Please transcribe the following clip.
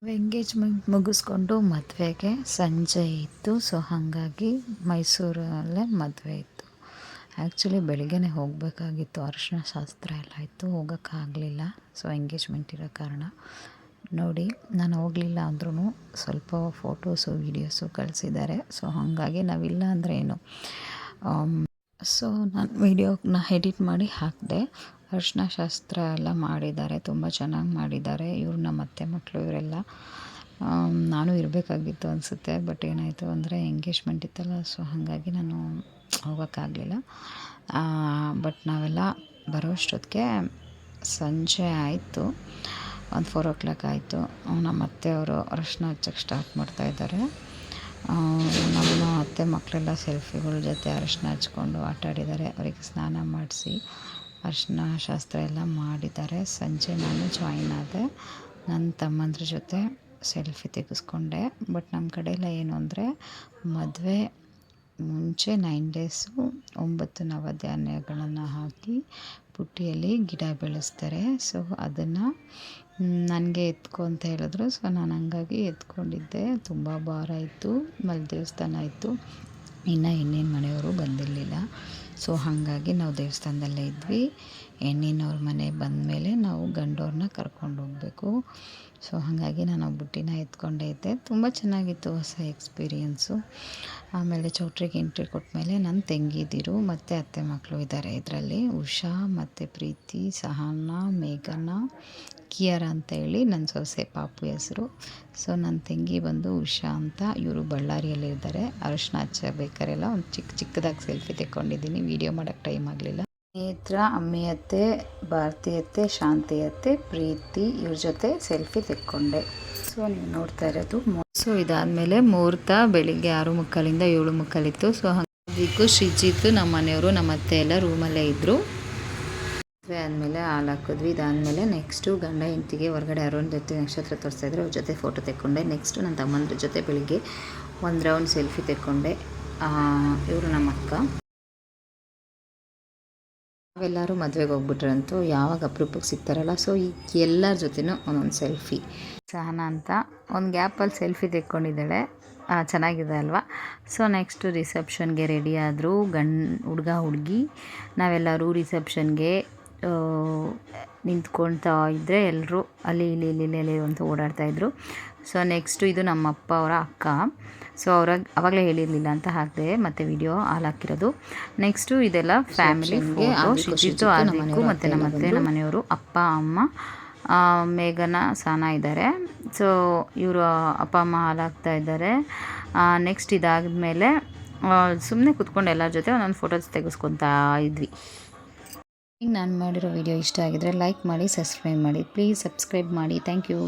Engagement ಮುಗಿಸ್ಕೊಂಡು ಮದುವೆಗೆ ಸಂಜೆ ಇತ್ತು. ಸೊ ಹಾಗಾಗಿ ಮೈಸೂರಲ್ಲೇ ಮದುವೆ ಇತ್ತು. ಆ್ಯಕ್ಚುಲಿ ಬೆಳಿಗ್ಗೆನೇ ಹೋಗಬೇಕಾಗಿತ್ತು, ಅರಿಶಿನ ಶಾಸ್ತ್ರ ಎಲ್ಲ ಇತ್ತು, ಹೋಗೋಕ್ಕಾಗಲಿಲ್ಲ. ಸೊ ಎಂಗೇಜ್ಮೆಂಟ್ ಇರೋ ಕಾರಣ ನೋಡಿ, ನಾನು ಹೋಗಲಿಲ್ಲ ಅಂದ್ರೂ ಸ್ವಲ್ಪ ಫೋಟೋಸು ವೀಡಿಯೋಸು ಕಳಿಸಿದ್ದಾರೆ. ಸೊ ಹಾಗಾಗಿ ನಾವಿಲ್ಲ ಅಂದರೆ ಏನು. ಸೊ ನಾನು ವೀಡಿಯೋನ ಎಡಿಟ್ ಮಾಡಿ ಹಾಕಿದೆ. ಅರಿಶಿನ ಶಾಸ್ತ್ರ ಎಲ್ಲ ಮಾಡಿದ್ದಾರೆ, ತುಂಬ ಚೆನ್ನಾಗಿ ಮಾಡಿದ್ದಾರೆ. ಇವ್ರು ನಮ್ಮ ಅತ್ತೆ ಮಕ್ಕಳು ಇವರೆಲ್ಲ. ನಾನು ಇರಬೇಕಾಗಿತ್ತು ಅನಿಸುತ್ತೆ, ಬಟ್ ಏನಾಯಿತು ಅಂದರೆ ಎಂಗೇಜ್ಮೆಂಟ್ ಇತ್ತಲ್ಲ, ಸೊ ಹಾಗಾಗಿ ನಾನು ಹೋಗೋಕ್ಕಾಗಲಿಲ್ಲ. ಬಟ್ ನಾವೆಲ್ಲ ಬರೋಷ್ಟೊತ್ತಿಗೆ ಸಂಜೆ ಆಯಿತು, ಒಂದು 4 o'clock ಆಯಿತು. ನಮ್ಮ ಅತ್ತೆಯವರು ಅರಿಶಿನ ಹಚ್ಚಕ್ಕೆ ಸ್ಟಾರ್ಟ್ ಮಾಡ್ತಾಯಿದ್ದಾರೆ. ನಮ್ಮ ಅತ್ತೆ ಮಕ್ಕಳೆಲ್ಲ ಸೆಲ್ಫಿಗಳ ಜೊತೆ ಅರಿಶಿನ ಹಚ್ಕೊಂಡು ಆಟ ಆಡಿದ್ದಾರೆ. ಅವರಿಗೆ ಸ್ನಾನ ಮಾಡಿಸಿ ಅರಿಶಿನ ಶಾಸ್ತ್ರ ಎಲ್ಲ ಮಾಡಿದ್ದಾರೆ. ಸಂಜೆ ನಾನು ಜಾಯಿನ್ ಆದೆ, ನನ್ನ ತಮ್ಮಂದ್ರ ಜೊತೆ ಸೆಲ್ಫಿ ತೆಗೆಸ್ಕೊಂಡೆ. ಬಟ್ ನಮ್ಮ ಕಡೆ ಎಲ್ಲ ಏನು ಅಂದರೆ, ಮದುವೆ ಮುಂಚೆ 9 ಡೇಸು 9 ನವಧಾನ್ಯಗಳನ್ನು ಹಾಕಿ ಪುಟ್ಟಿಯಲ್ಲಿ ಗಿಡ ಬೆಳೆಸ್ತಾರೆ. ಸೊ ಅದನ್ನು ನನಗೆ ಎತ್ಕೊ ಅಂತ ಹೇಳಿದ್ರು. ಸೊ ನಾನು ಹಂಗಾಗಿ ಎತ್ಕೊಂಡಿದ್ದೆ. ತುಂಬ ಭಾರ ಇತ್ತು, ದೇವಸ್ಥಾನ ಇತ್ತು, ಇನ್ನು ಹೆಣ್ಣಿನ ಮನೆಯವರು ಬಂದಿರಲಿಲ್ಲ. ಸೊ ಹಾಗಾಗಿ ನಾವು ದೇವಸ್ಥಾನದಲ್ಲೇ ಇದ್ವಿ. ಹೆಣ್ಣಿನವ್ರ ಮನೆ ಬಂದಮೇಲೆ ನಾವು ಗಂಡವ್ರನ್ನ ಕರ್ಕೊಂಡು ಹೋಗಬೇಕು. ಸೊ ಹಾಗಾಗಿ ನಾನು ಬುಟ್ಟಿನ ಎತ್ಕೊಂಡೇ ಇದ್ದೆ. ತುಂಬ ಚೆನ್ನಾಗಿತ್ತು, ಹೊಸ ಎಕ್ಸ್ಪೀರಿಯೆನ್ಸು. ಆಮೇಲೆ ಚೌಟ್ರಿಗೆ ಎಂಟ್ರಿ ಕೊಟ್ಟಮೇಲೆ ನನ್ನ ತಂಗಿದಿರು ಮತ್ತು ಅತ್ತೆ ಮಕ್ಕಳು ಇದ್ದಾರೆ ಇದರಲ್ಲಿ. ಉಷಾ ಮತ್ತು ಪ್ರೀತಿ, ಸಹನಾ, ಮೇಘನಾ, ಕಿಯರ ಅಂತ ಹೇಳಿ ನನ್ನ ಸೊಸೆ ಪಾಪು ಹೆಸರು. ಸೊ ನನ್ನ ತಂಗಿ ಬಂದು ಉಷಾ ಅಂತ. ಇವರು ಬಳ್ಳಾರಿಯಲ್ಲಿ ಇದ್ದಾರೆ. ಅರಿಶಿನ ಹಚ್ಚಬೇಕಾರೆಲ್ಲ ಒಂದು ಚಿಕ್ಕದಾಗಿ ಸೆಲ್ಫಿ ತೆಕ್ಕೊಂಡಿದ್ದೀನಿ, ವೀಡಿಯೋ ಮಾಡೋಕ್ಕೆ ಟೈಮ್ ಆಗಲಿಲ್ಲ. ನೇತ್ರ, ಅಮ್ಮಿ ಅತ್ತೆ, ಭಾರತಿ ಅತ್ತೆ, ಶಾಂತಿ ಅತ್ತೆ, ಪ್ರೀತಿ ಇವ್ರ ಜೊತೆ ಸೆಲ್ಫಿ ತೆಕ್ಕೊಂಡೆ. ಸೊ ನೀವು ನೋಡ್ತಾ ಇರೋದು. ಸೊ ಇದಾದಮೇಲೆ ಮುಹೂರ್ತ ಬೆಳಿಗ್ಗೆ 6:45 7:45. ಸೊ ಹಾಗೆ ಶ್ರೀಜಿತ್ತು, ನಮ್ಮ ಮನೆಯವರು, ನಮ್ಮ ಅತ್ತೆ ಎಲ್ಲ ರೂಮಲ್ಲೇ ಇದ್ದರು. ಮದುವೆ ಆದಮೇಲೆ ಹಾಲು ಹಾಕಿದ್ವಿ. ಇದಾದಮೇಲೆ ನೆಕ್ಸ್ಟು ಗಂಡ ಹೆಂಡತಿಗೆ ಹೊರಗಡೆ ಅರುಣ್ ಜೊತೆ ನಕ್ಷತ್ರ ತೋರಿಸ್ತಾಯಿದ್ರು, ಅವ್ರ ಜೊತೆ ಫೋಟೋ ತೆಕ್ಕೊಂಡೆ. ನೆಕ್ಸ್ಟು ನನ್ನ ತಮ್ಮಂದ್ರ ಜೊತೆ ಬೆಳಿಗ್ಗೆ ಒಂದು ರೌಂಡ್ ಸೆಲ್ಫಿ ತೆಕ್ಕೊಂಡೆ. ಇವರು ನಮ್ಮ ಅಕ್ಕ. ನಾವೆಲ್ಲರೂ ಮದುವೆಗೆ ಹೋಗ್ಬಿಟ್ರಂತೂ ಯಾವಾಗ ಅಪರೂಪಕ್ಕೆ ಸಿಗ್ತಾರಲ್ಲ, ಸೊ ಈಗ ಎಲ್ಲರ ಜೊತೆನೂ ಒಂದೊಂದು ಸೆಲ್ಫಿ. ಸಹನಾ ಅಂತ ಒಂದು ಗ್ಯಾಪಲ್ಲಿ ಸೆಲ್ಫಿ ತೆಕ್ಕೊಂಡಿದ್ದಾಳೆ, ಚೆನ್ನಾಗಿದೆ ಅಲ್ವಾ. ಸೊ ನೆಕ್ಸ್ಟು ರಿಸೆಪ್ಷನ್ಗೆ ರೆಡಿ ಆದರು ಹುಡುಗ ಹುಡುಗಿ. ನಾವೆಲ್ಲರೂ ರಿಸೆಪ್ಷನ್ಗೆ ನಿಂತ್ಕೊಳ್ತಾ ಇದ್ದರೆ ಎಲ್ಲರೂ ಅಲ್ಲಿ ಇಲ್ಲಿ ಅಂತ ಓಡಾಡ್ತಾಯಿದ್ರು. ಸೊ ನೆಕ್ಸ್ಟು ಇದು ನಮ್ಮ ಅಪ್ಪ ಅವರ ಅಕ್ಕ. ಸೊ ಅವಾಗಲೇ ಹೇಳಿರಲಿಲ್ಲ ಅಂತ ಹಾಕಿದೆ, ಮತ್ತು ವಿಡಿಯೋ ಹಾಕಿರೋದು. ನೆಕ್ಸ್ಟು ಇದೆಲ್ಲ ಫ್ಯಾಮಿಲಿ ಫೋಟೋ. ಶಿಶಿತು, ಆದಿಕು ಮತ್ತು ನಮ್ಮ ಅತ್ತೆ, ನಮ್ಮ ಮನೆಯವರು, ಅಪ್ಪ ಅಮ್ಮ, ಮೇಘನಾ, ಸಹನಾ ಇದ್ದಾರೆ. ಸೊ ಇವರು ಅಪ್ಪ ಅಮ್ಮ ಹಾಕ್ತಾ ಇದ್ದಾರೆ. ನೆಕ್ಸ್ಟ್ ಇದಾದಮೇಲೆ ಸುಮ್ಮನೆ ಕೂತ್ಕೊಂಡು ಎಲ್ಲರ ಜೊತೆ ಒಂದೊಂದು ಫೋಟೋಸ್ ತೆಗೆಸ್ಕೊತಾ ಇದ್ವಿ. ಈಗ ನಾನು ಮಾಡಿರೋ ವಿಡಿಯೋ ಇಷ್ಟ ಆಗಿದ್ರೆ ಲೈಕ್ ಮಾಡಿ, ಸಬ್ಸ್ಕ್ರೈಬ್ ಮಾಡಿ. ಪ್ಲೀಸ್ ಸಬ್ಸ್ಕ್ರೈಬ್ ಮಾಡಿ. Thank you.